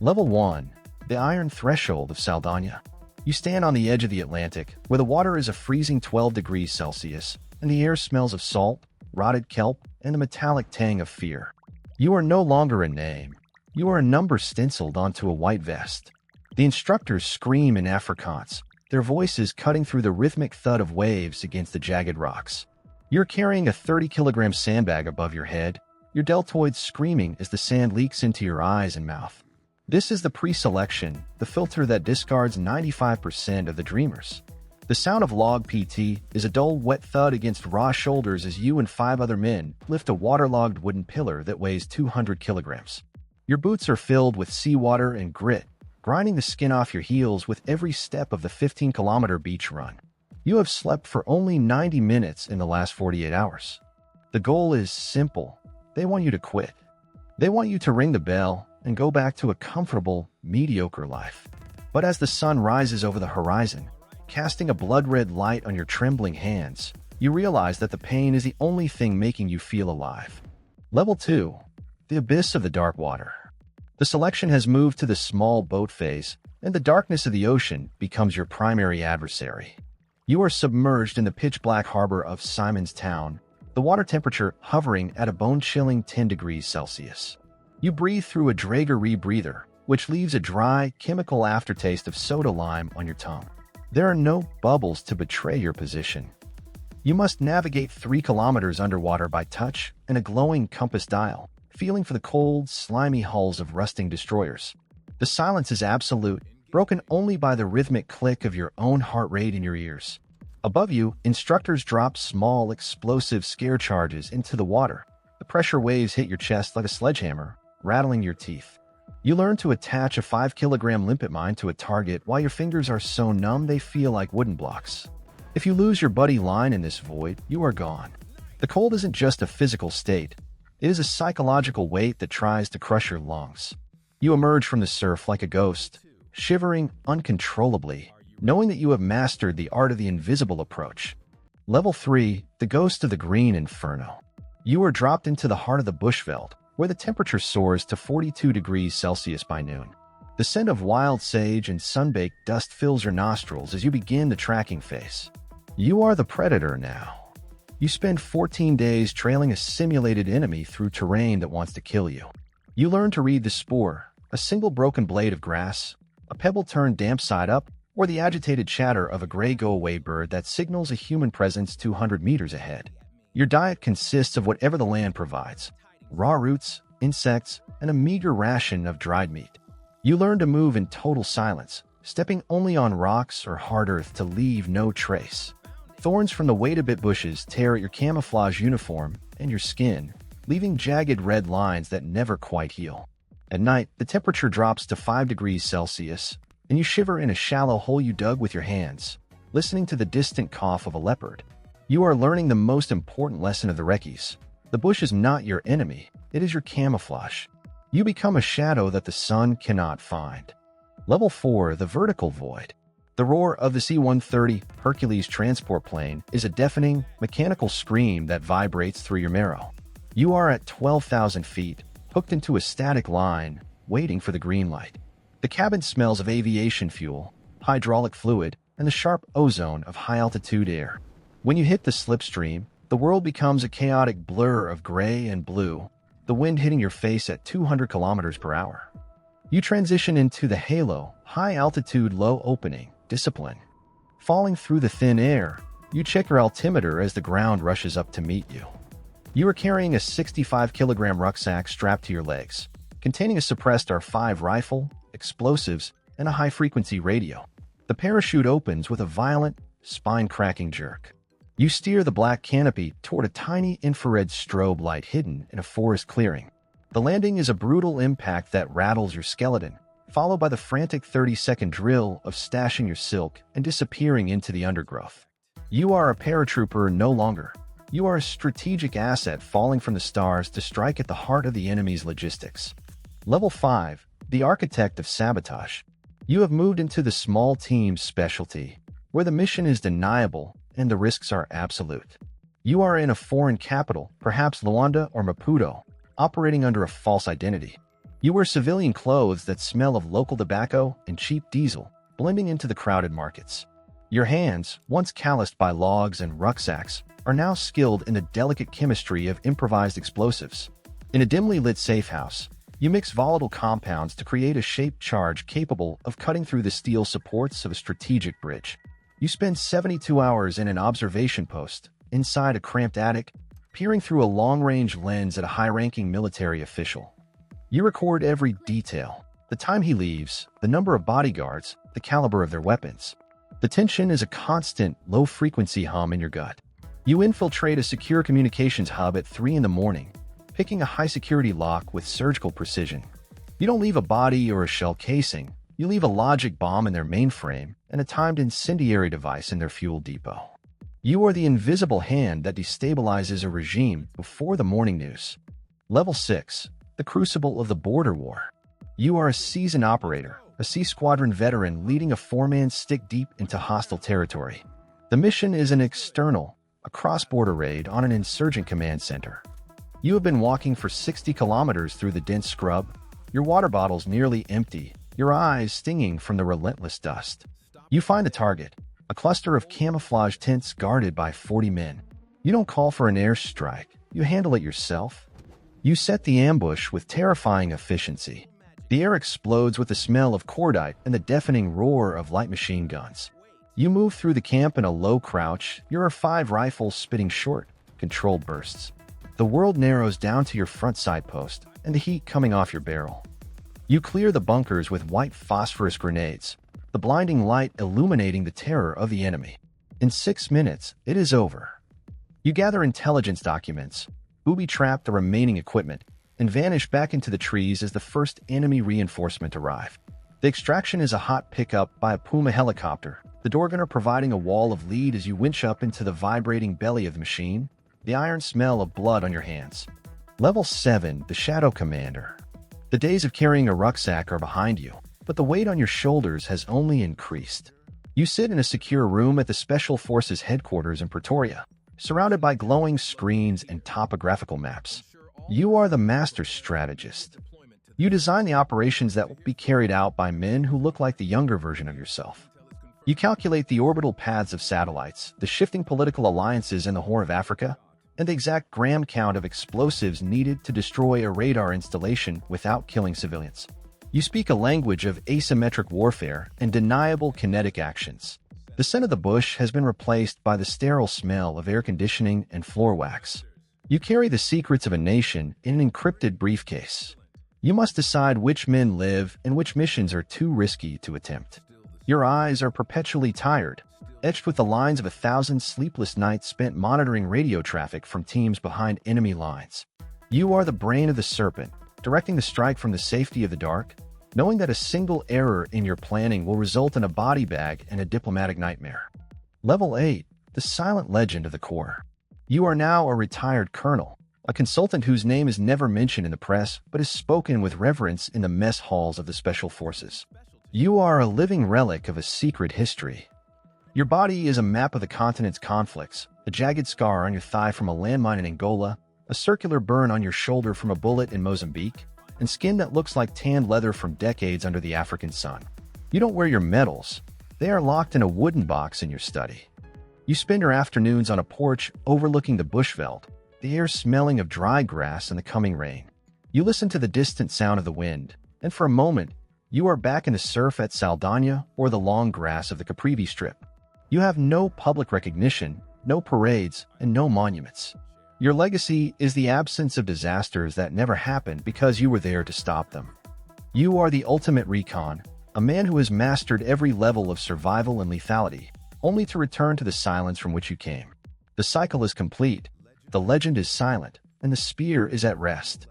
Level 1. The Iron Threshold of Saldana. You stand on the edge of the Atlantic, where the water is a freezing 12 degrees Celsius, and the air smells of salt, rotted kelp, and the metallic tang of fear. You are no longer a name. You are a number stenciled onto a white vest. The instructors scream in Afrikaans, their voices cutting through the rhythmic thud of waves against the jagged rocks. You're carrying a 30-kilogram sandbag above your head, your deltoids screaming as the sand leaks into your eyes and mouth. This is the pre-selection, the filter that discards 95% of the dreamers. The sound of log PT is a dull, wet thud against raw shoulders as you and 5 other men lift a waterlogged wooden pillar that weighs 200 kilograms. Your boots are filled with seawater and grit, grinding the skin off your heels with every step of the 15-kilometer beach run. You have slept for only 90 minutes in the last 48 hours. The goal is simple. They want you to quit. They want you to ring the bell and go back to a comfortable, mediocre life. But as the sun rises over the horizon, casting a blood-red light on your trembling hands, you realize that the pain is the only thing making you feel alive. Level 2. The Abyss of the Dark Water. The selection has moved to the small boat phase, and the darkness of the ocean becomes your primary adversary. You are submerged in the pitch-black harbor of Simon's Town, the water temperature hovering at a bone-chilling 10 degrees Celsius. You breathe through a Draeger rebreather, which leaves a dry, chemical aftertaste of soda lime on your tongue. There are no bubbles to betray your position. You must navigate 3 kilometers underwater by touch and a glowing compass dial, feeling for the cold, slimy hulls of rusting destroyers. The silence is absolute, broken only by the rhythmic click of your own heart rate in your ears. Above you, instructors drop small, explosive scare charges into the water. The pressure waves hit your chest like a sledgehammer, rattling your teeth. You learn to attach a 5-kilogram limpet mine to a target while your fingers are so numb they feel like wooden blocks. If you lose your buddy line in this void, you are gone. The cold isn't just a physical state. It is a psychological weight that tries to crush your lungs. You emerge from the surf like a ghost, shivering uncontrollably, knowing that you have mastered the art of the invisible approach. Level 3. The Ghost of the Green Inferno. You are dropped into the heart of the bushveld, where the temperature soars to 42 degrees Celsius by noon. The scent of wild sage and sunbaked dust fills your nostrils as you begin the tracking phase. You are the predator now. You spend 14 days trailing a simulated enemy through terrain that wants to kill you. You learn to read the spoor, a single broken blade of grass, a pebble turned damp side up, or the agitated chatter of a gray go-away bird that signals a human presence 200 meters ahead. Your diet consists of whatever the land provides: raw roots, insects, and a meager ration of dried meat. You learn to move in total silence, stepping only on rocks or hard earth to leave no trace. Thorns from the wait-a-bit bushes tear at your camouflage uniform and your skin, leaving jagged red lines that never quite heal. At night, the temperature drops to 5 degrees Celsius, and you shiver in a shallow hole you dug with your hands, listening to the distant cough of a leopard. You are learning the most important lesson of the Reckies. The bush is not your enemy, it is your camouflage. You become a shadow that the sun cannot find. Level 4. The Vertical Void. The roar of the C-130 Hercules transport plane is a deafening, mechanical scream that vibrates through your marrow. You are at 12,000 feet, hooked into a static line, waiting for the green light. The cabin smells of aviation fuel, hydraulic fluid, and the sharp ozone of high-altitude air. When you hit the slipstream, the world becomes a chaotic blur of gray and blue, the wind hitting your face at 200 kilometers per hour. You transition into the halo, high-altitude, low-opening, discipline. Falling through the thin air, you check your altimeter as the ground rushes up to meet you. You are carrying a 65-kilogram rucksack strapped to your legs, containing a suppressed R5 rifle, explosives, and a high-frequency radio. The parachute opens with a violent, spine-cracking jerk. You steer the black canopy toward a tiny infrared strobe light hidden in a forest clearing. The landing is a brutal impact that rattles your skeleton, followed by the frantic 30-second drill of stashing your silk and disappearing into the undergrowth. You are a paratrooper no longer. You are a strategic asset falling from the stars to strike at the heart of the enemy's logistics. Level 5. The Architect of Sabotage. You have moved into the small team's specialty, where the mission is deniable and the risks are absolute. You are in a foreign capital, perhaps Luanda or Maputo, operating under a false identity. You wear civilian clothes that smell of local tobacco and cheap diesel, blending into the crowded markets. Your hands, once calloused by logs and rucksacks, are now skilled in the delicate chemistry of improvised explosives. In a dimly lit safe house, you mix volatile compounds to create a shaped charge capable of cutting through the steel supports of a strategic bridge. You spend 72 hours in an observation post, inside a cramped attic, peering through a long-range lens at a high-ranking military official. You record every detail: the time he leaves, the number of bodyguards, the caliber of their weapons. The tension is a constant, low-frequency hum in your gut. You infiltrate a secure communications hub at 3 in the morning, picking a high-security lock with surgical precision. You don't leave a body or a shell casing. You leave a logic bomb in their mainframe and a timed incendiary device in their fuel depot. You are the invisible hand that destabilizes a regime before the morning news. Level 6. The Crucible of the Border War. You are a seasoned operator, a C Squadron veteran leading a 4-man stick deep into hostile territory. The mission is an external, a cross-border raid on an insurgent command center. You have been walking for 60 kilometers through the dense scrub, your water bottles nearly empty, your eyes stinging from the relentless dust. You find the target, a cluster of camouflage tents guarded by 40 men. You don't call for an airstrike, you handle it yourself. You set the ambush with terrifying efficiency. The air explodes with the smell of cordite and the deafening roar of light machine guns. You move through the camp in a low crouch, your 5 rifles spitting short, controlled bursts. The world narrows down to your front side post and the heat coming off your barrel. You clear the bunkers with white phosphorus grenades, the blinding light illuminating the terror of the enemy. In 6 minutes, it is over. You gather intelligence documents, booby-trap the remaining equipment, and vanish back into the trees as the first enemy reinforcement arrive. The extraction is a hot pickup by a Puma helicopter, the door gunner providing a wall of lead as you winch up into the vibrating belly of the machine, the iron smell of blood on your hands. Level 7. The Shadow Commander. The days of carrying a rucksack are behind you, but the weight on your shoulders has only increased. You sit in a secure room at the Special Forces headquarters in Pretoria, surrounded by glowing screens and topographical maps. You are the master strategist. You design the operations that will be carried out by men who look like the younger version of yourself. You calculate the orbital paths of satellites, the shifting political alliances in the Horn of Africa, and the exact gram count of explosives needed to destroy a radar installation without killing civilians. You speak a language of asymmetric warfare and deniable kinetic actions. The scent of the bush has been replaced by the sterile smell of air conditioning and floor wax. You carry the secrets of a nation in an encrypted briefcase. You must decide which men live and which missions are too risky to attempt. Your eyes are perpetually tired, etched with the lines of 1,000 sleepless nights spent monitoring radio traffic from teams behind enemy lines. You are the brain of the serpent, directing the strike from the safety of the dark, knowing that a single error in your planning will result in a body bag and a diplomatic nightmare. Level 8. The Silent Legend of the Corps. You are now a retired colonel, a consultant whose name is never mentioned in the press but is spoken with reverence in the mess halls of the Special Forces. You are a living relic of a secret history. Your body is a map of the continent's conflicts, a jagged scar on your thigh from a landmine in Angola, a circular burn on your shoulder from a bullet in Mozambique, and skin that looks like tanned leather from decades under the African sun. You don't wear your medals. They are locked in a wooden box in your study. You spend your afternoons on a porch overlooking the bushveld, the air smelling of dry grass and the coming rain. You listen to the distant sound of the wind, and for a moment, you are back in the surf at Saldana or the long grass of the Caprivi Strip. You have no public recognition, no parades, and no monuments. Your legacy is the absence of disasters that never happened because you were there to stop them. You are the ultimate Recon, a man who has mastered every level of survival and lethality, only to return to the silence from which you came. The cycle is complete, the legend is silent, and the spear is at rest.